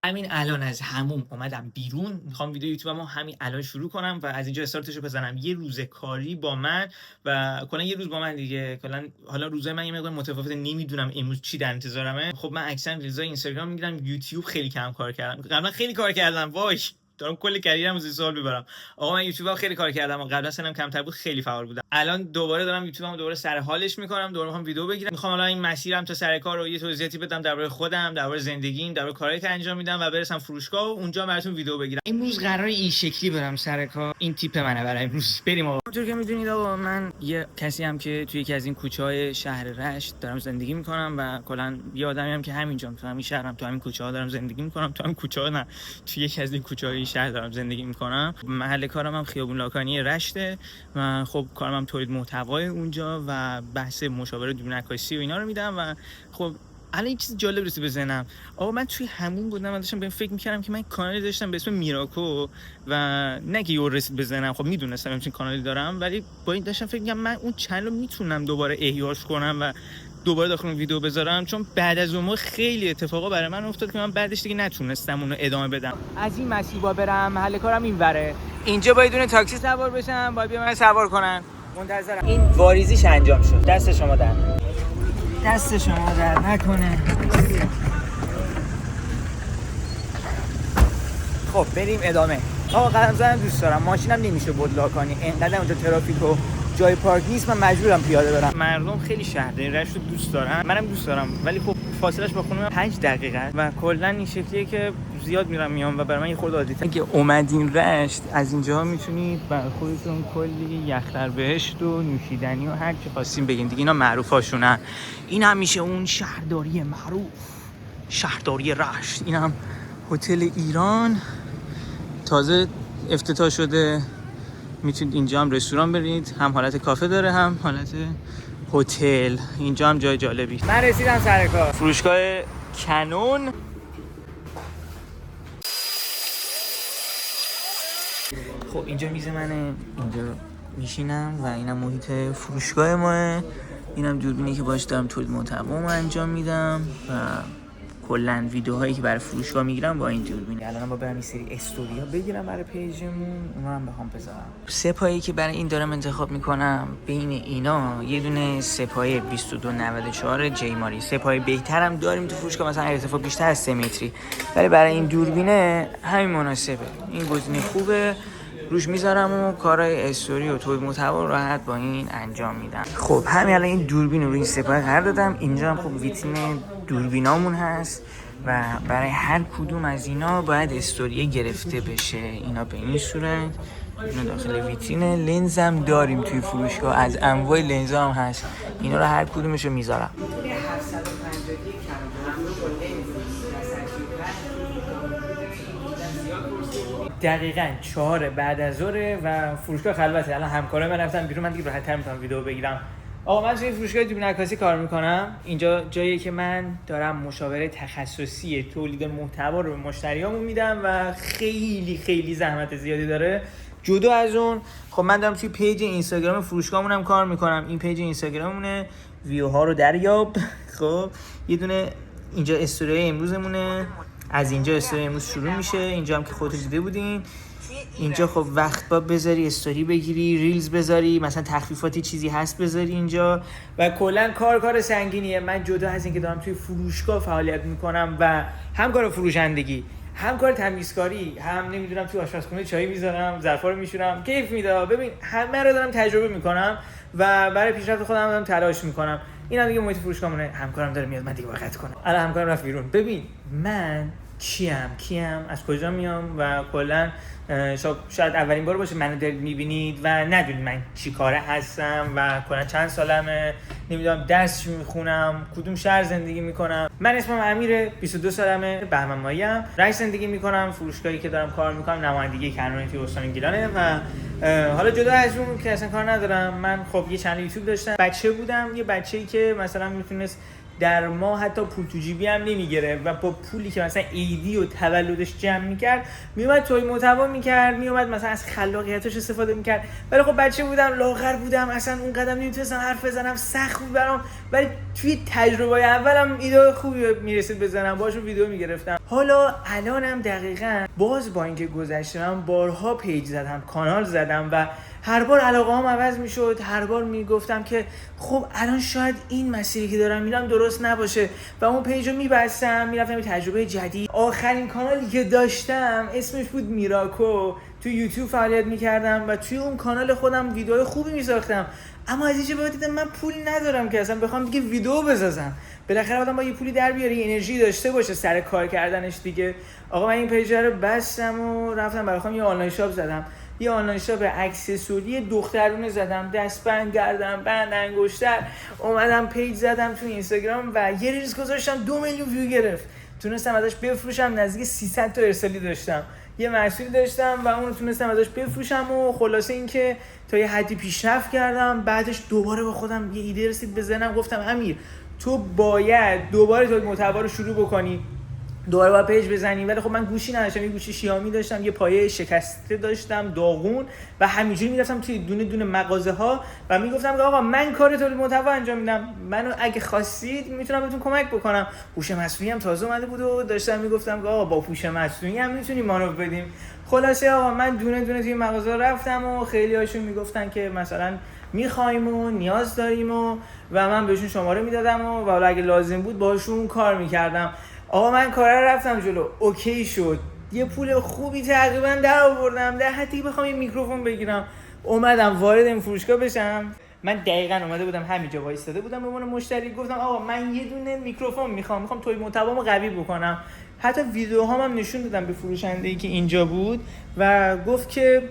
همین الان از حموم اومدم بیرون، میخوام ویدیو یوتیوبمو همین الان شروع کنم و از اینجا استارتشو بزنم. یه روز کاری با من و کلا یه روز با من دیگه. کلا حالا روزای من یه مقدار متفاوته، نمیدونم امروز چی در انتظارمه. خب من اکثرا ریلزای اینستاگرام میگیرم، یوتیوب خیلی کم کار کردم. قبلا خیلی کار کردم، وای دارم کل کریرمو زیر سوال میبرم. آقا من یوتیوب خیلی کار کردم و قبلا سنم کمتر بود، خیلی فعال بودم. الان دوباره دارم یوتیوبمو دوباره سر حالش میکنم، دوباره میخوام ویدیو بگیرم. میخوام الان این مسیرم تا سر کار رو یه توضیحاتی بدم درباره خودم، درباره زندگیم، درباره کارهایی که انجام میدم و برسم فروشگاه و اونجا براتون ویدیو بگیرم. امروز قراره این شکلی برم سر کار. این تیپ منه برای امروز. بریم آقا. همونطور که میدونید آقا من یه کسی هم که توی یکی از این کوچه‌های شهر رشت دارم زندگی میکنم و کلا یه آدمی هم که همینجا تو همین شهرم، تو همین کوچه‌ها دارم زندگی میکنم. تو همین کوچه‌ها نه، توی یکی از این کوچه‌های شهر دارم زندگی میکنم. محل کارم هم خیابون لاکانی رشته و خب کارم هم تولید محتوای اونجا و بحث مشاوره دوربین عکاسی و اینا رو میدم. و خب الان یه چیز جالب رسید به ذهنم. آقا من توی همون بودم و داشتم به فکر میکردم که من کانالی داشتم به اسم میراکو و نه که یه رسید به ذهنم، خب میدونستم همچین کانالی دارم، ولی با این داشتم فکر میکردم من اون چنل رو میتونم دوباره احیاش کنم و دوباره داخل ویدیو بذارم، چون بعد از اون موقع خیلی اتفاقا برای من افتاد که من بعدش دیگه نتونستم اون رو ادامه بدم. از این مسیر با برم، محل کارم اینوره. اینجا باید دونه تاکسی سوار بشم، باید بیام من سوار کنن. منتظرم. این واریزیش انجام شد. دست شما در نکنه. دست شما در نکنه. خب بریم ادامه. آقا قدم زدن دوست دارم، ماشینم نمیشه بود لاکانی، انقدر اونجا ترافیک و جای پارک نیست، من مجبورم پیاده برم. مردم خیلی شهر رشت رو دوست دارن، منم دوست دارم، ولی خب فاصلش با خونه من 5 دقیقه است و کلا این شکلیه که زیاد میرم میام و برای من یه خورده عادیه. اگه اومدین رشت از اینجا میتونید برای خودتون کلی یخ بهشت و نوشیدنی و هر چی خواستین بگین دیگه، اینا معروفاشونن. این هم میشه اون شهرداری معروف، شهرداری رشت. این هم هتل ایران تازه افتتاح شده، میتونید اینجا هم رستوران برید، هم حالت کافه داره هم حالت هتل. اینجا هم جای جالبی. من رسیدم سر کار، فروشگاه کنون. خب اینجا میز منه، اینجا میشینم و اینم محیط فروشگاه ماه. اینم دوربینی که باش دارم تولید محتوامو انجام میدم و کلا ویدیوهایی که برای فروشگاه میگیرم با این دوربین. الان با برم این سری استوریا بگیرم برای پیجمون، اونا هم بخوام بذارم. سپایی که برای این دارم انتخاب میکنم، بین اینا یه دونه سپای 2294 جیماری. سپای بهترم داریم تو فروشگاه، مثلا ارتفاع بیشتر از 3 متری، ولی برای این دوربینه همین مناسبه. این گزینه خوبه، روش میذارم و کارهای استوری و تولید محتوا راحت با این انجام میدم. خب همین الان این دوربین رو روی سپاه قرار دادم. اینجا هم خب ویترین دوربینامون هست و برای هر کدوم از اینا باید استوری گرفته بشه. اینا به این صورت اینا داخل ویترین. لنزم داریم توی فروشگاه، از انواع لنزا هم هست. اینا رو هر کدومش رو میذارم. دقیقاً 4 بعد از ظهر و فروشگاه خلوته. الان همکارای من رفتن بیرون، من دیگه راحت‌تر میتونم ویدیو بگیرم. آقا من توی فروشگاه دوربین عکاسی کار میکنم. اینجا جاییه که من دارم مشاوره تخصصی تولید محتوا رو به مشتریامون میدم و خیلی خیلی زحمت زیادی داره. جدا از اون خب من دارم توی پیج اینستاگرام فروشگاهمون هم کار میکنم. این پیج اینستاگراممونه، ویوها رو دریاب. خب یه دونه اینجا استوری امروزمونه، از اینجا استوری امروز شروع میشه. اینجا هم که خودتون دیده بودین. اینجا خب وقت با بذاری استوری بگیری، ریلز بذاری، مثلا تخفیفاتی چیزی هست بذاری اینجا و کلا کار سنگینیه. من جدا از اینکه دارم توی فروشگاه فعالیت میکنم و هم کار فروشندگی، هم کار تمیزکاری، هم نمیدونم توی آشپزخونه چای میذارم، ظرفا رو میشورم، کیف میده. ببین همه رو دارم تجربه میکنم و برای پیشرفت خودم دارم تلاش میکنم. اینا دیگه محیط فروشگاهمونه. همکارم داره میاد، من دیگه وقت کنم. الان همکارم رفت بیرون. ببین من کیم از کجا میام و کلا شاید اولین بار باشه منو دارید میبینید و ندونید من چی کاره هستم و کلا چند سالمه، نمیدونم درس میخونم، کدوم شهر زندگی میکنم. من اسمم امیره، 22 سالمه، بهمن ماهیم، رشت زندگی میکنم. فروشگاهی که دارم کار میکنم نمایندگی کنونی توی استان گیلانه و حالا جدا از اون که اصلا کار ندارم، من خب یه چنل یوتیوب داشتم. بچه بودم، یه بچه‌ای که مثلا میتونست در ماه حتی پول تو جیبی هم نمیگرفت و با پولی که مثلا عیدی و تولدش جمع میکرد میومد تولید محتوا میکرد، میومد مثلا از خلاقیتش استفاده میکرد. ولی خب بچه بودم، لاغر بودم، اصلا اون قدم نمیتونستم حرف بزنم، سخت بود برام. ولی توی تجربه اولم ایده خوبی میرسید بزنم، باشون ویدیو میگرفتم. حالا الانم دقیقاً باز با اینکه گذشته من بارها پیج زدم، کانال زدم و هر بار علاقه‌ام عوض میشد، هر بار میگفتم که خب الان شاید این مسیری که دارم میرم درست نباشه و اون پیج رو میبستم، میرفتم یه تجربه جدید. آخرین کانالی که داشتم اسمش بود میراکو، تو یوتیوب فعالیت میکردم و توی اون کانال خودم ویدیوهای خوبی میساختم. اما از اینجا بعد دیدم من پولی ندارم که اصلا بخوام دیگه ویدیو بسازم. بالاخره آدم با یه پولی در بیاره، انرژی داشته باشه سر کار کردنش دیگه. آقا من این پیج رو بستم و رفتم برای خودم یه آنلاین شاپ زدم. یه آنلاین شاپ اکسسوری دخترونه زدم، دستبند، گردنبند، انگشتر. اومدم پیج زدم تو اینستاگرام و یه ریلز گذاشتم 2 میلیون ویو گرفت. تونستم ازش بفروشم، نزدیک 300 تا ارسالی داشتم. یه محصولی داشتم و اون رو تونستم ازش بفروشم و خلاصه این که تا یه حدی پیشرفت کردم. بعدش دوباره با خودم یه ایده رسید به ذهنم، گفتم امیر تو باید دوباره تولید محتوا رو شروع بکنی، دوباره با پیج بزنی. ولی خب من گوشی نداشتم، یه گوشی شیائمی داشتم، یه پایه شکسته داشتم داغون و همینجوری میرفتم توی دونه دونه مغازه ها و میگفتم که آقا من کار تولید محتوا انجام میدم، منو اگه خواستید میتونم بهتون کمک بکنم. هوش مصنوعی هم تازه اومده بود و داشتم میگفتم که آقا با هوش مصنوعی هم میتونیم مانور بدیم. خلاصه آقا من دونه دونه توی مغازه رفتم و خیلی هاشون میگفتن که مثلا میخوایم و نیاز داریم و من بهشون شماره میدادم و حالا اگه لازم بود باهاشون کار میکردم. آقا من کارا رفتم جلو، اوکی شد، یه پول خوبی تقریبا در آوردم، در حدی بخوام یه میکروفون بگیرم. اومدم وارد این فروشگاه بشم. من دقیقاً اومده بودم همینجا وایساده بودم به عنوان مشتری، گفتم آقا من یه دونه میکروفون میخوام تولید محتوامو قوی بکنم. حتی ویدیوهام هم نشون دادم به فروشنده‌ای که اینجا بود و گفت که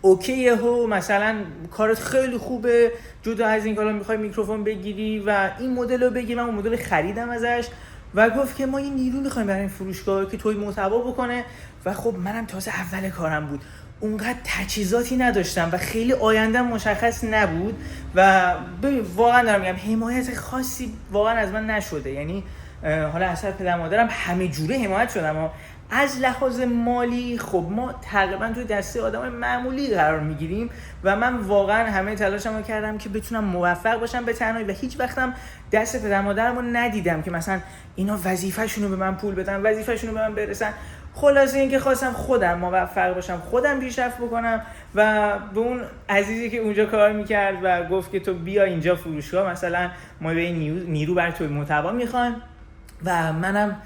اوکیه هو، مثلا کارت خیلی خوبه، جدا از این کارا میخوای میکروفون بگیری و این مدل رو بگیرم. اون مدل خریدم ازش و گفت که ما یه نیرو میخوایم برای این فروشگاه که تولید محتوا بکنه. و خب منم تازه اول کارم بود، اونقدر تجهیزاتی نداشتم و خیلی آیندهم مشخص نبود و ببین واقعا دارم میگم حمایت خاصی واقعا از من نشده. یعنی حالا اثر پدر مادرم همه جوره حمایت شدم و از لحاظ مالی خب ما تقریبا توی دسته آدمای معمولی قرار میگیریم و من واقعا همه تلاشمو کردم که بتونم موفق باشم به تنهایی و هیچ وقتم دست پدر مادرمو ندیدم که مثلا اینا وظیفه‌شونو به من پول بدن، وظیفه‌شونو به من برسن. خلاصه اینکه خواستم خودم موفق باشم، خودم پیشرفت بکنم و به اون عزیزی که اونجا کار میکرد و گفت که تو بیا اینجا فروشگاه، مثلا ما به نیرو برای تولید محتوا میخوایم و منم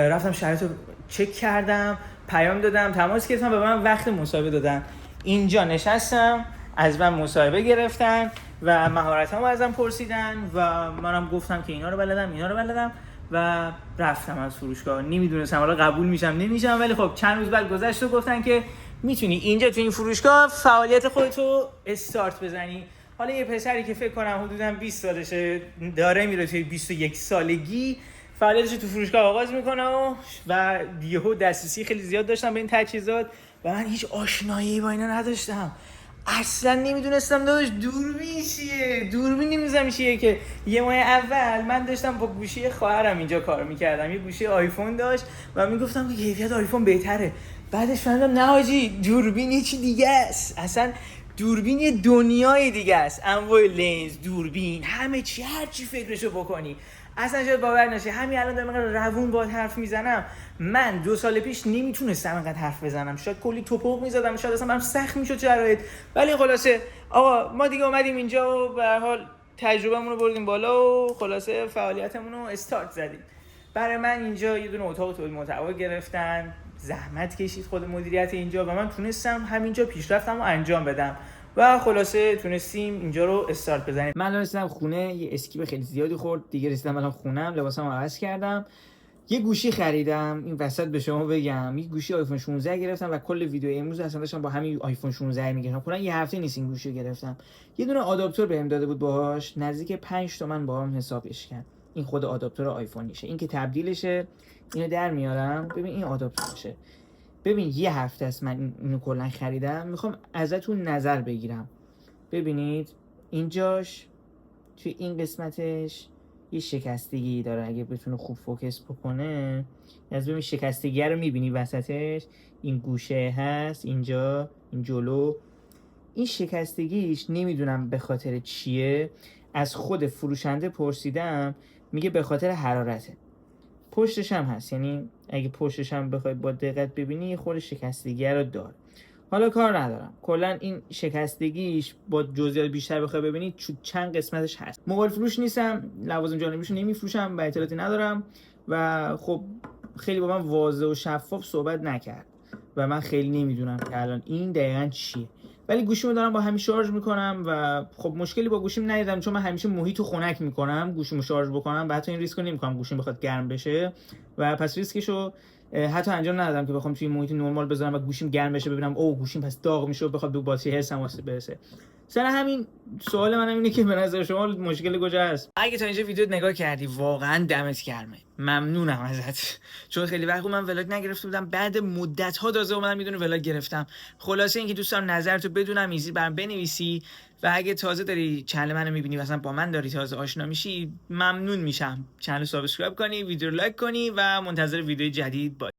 رفتم شرایط رو چک کردم، پیام دادم، تماس گرفتم، به من وقت مصاحبه دادن. اینجا نشستم، از من مصاحبه گرفتن و مهارتامو ازم پرسیدن و منم گفتم که اینا رو بلدم و رفتم از فروشگاه. نمیدونستم حالا قبول میشم نمیشم، ولی خب چند روز بعد گذشت و گفتن که میتونی اینجا تو این فروشگاه فعالیت خودتو استارت بزنی. حالا یه پسری که فکر کنم حدوداً 20 سالشه داره میره توی 21 سالگی فعالیتش تو فروشگاه آغاز میکنه و یهو دسترسی خیلی زیاد داشتم به این تجهیزات و من هیچ آشنایی با اینا نداشتم. اصلا نمیدونستم داداش دوربین چیه، دوربین نمیدونستم چیه که یه ماه اول من داشتم با گوشی خواهرم اینجا کار میکردم، یه گوشی آیفون داشت و میگفتم که کیفیت آیفون بهتره. بعدش فهمیدم نه حاجی دوربین یه چی دیگه است، اصلا دوربین یه دنیای دیگه است، انواع لنز، دوربین، همه چی، هر چی فکرشو بکنی. اصلا شاید باور نشه همین الان دارم روون باهات حرف میزنم، من 2 سال پیش نمیتونستم اینقدر حرف بزنم، شاید کلی توپق میزدم، شاید اصلا برام سخت میشد شرایط. ولی خلاصه آقا ما دیگه اومدیم اینجا و به هر حال تجربهمون رو بردیم بالا و خلاصه فعالیتمون رو استارت زدیم. برای من اینجا یه دونه اتاق تولید محتوا گرفتن، زحمت کشید خود مدیریت اینجا و من تونستم همینجا پیشرفتمو انجام بدم و خلاصه تونستیم اینجا رو استارت بزنیم. من رسیدم خونه، یه اسکیپ خیلی زیادی خورد دیگه، رسیدم الان خونم، لباسامو عوض کردم، یه گوشی خریدم. این وسط به شما بگم یه گوشی آیفون 16 گرفتم و کل ویدیو امروز اصلا داشتم با همین آیفون 16 میگرفتم، کلا یه هفته نیست این گوشی گرفتم. یه دونه آداپتور بهم داده بود باهاش، نزدیک 5 تومن باهام حسابش کرد. این خود آداپتور آیفونیشه، این که تبدیلشه، اینو در میارم ببین این آداپتورشه. ببین یه هفته است من اینو کلا خریدم، میخوام ازتون نظر بگیرم. ببینید اینجاش توی این قسمتش یه شکستگی داره، اگه بتونه خوب فوکس بکنه از ببین شکستگی رو میبینی وسطش این گوشه هست اینجا، این جلو، این شکستگیش نمیدونم به خاطر چیه. از خود فروشنده پرسیدم، میگه به خاطر حرارته. پشتش هم هست، یعنی اگه پشتش هم بخوای با دقت ببینی یه خورده شکستگی رو داره. حالا کار ندارم، کلا این شکستگیش با جزئیات بیشتر بخوای ببینید چند قسمتش هست. موبایل فروش نیستم، لوازم جانبیشو نمیفروشم و اطلاعاتی ندارم و خب خیلی با من واضح و شفاف صحبت نکرد و من خیلی نمیدونم که الان این دقیقاً چیه. ولی گوشیمو دارم با همین شارژ میکنم و خب مشکلی با گوشیم ندیدم، چون من همیشه محیطو خنک میکنم گوشیمو شارژ بکنم و حتی این ریسکو نمیکنم گوشیم بخواد گرم بشه و پس ریسکشو حتی انجام ندادم که بخوام توی محیط نرمال بذارم و گوشیم گرم بشه ببینم او گوشیم پس داغ میشه و بخواد به باتری حسم برسه. سر همین سوال منم اینه که به نظر شما مشکل کجا هست؟ اگه تا اینجا ویدیو نگاه کردی واقعا دمت گرمه، ممنونم ازت، چون خیلی وقت من ولاگ نگرفته بودم، بعد مدت ها تازه اومدم میدونه ولاگ گرفتم. خلاصه اینکه دوست دارم نظرتو بدونم، ایزی برام بنویسی و اگه تازه داری چنل منو میبینی مثلا با من داری تازه آشنا میشی ممنون میشم چنل سابسکرایب کنی، ویدیو لایک کنی و منتظر ویدیو جدید باش.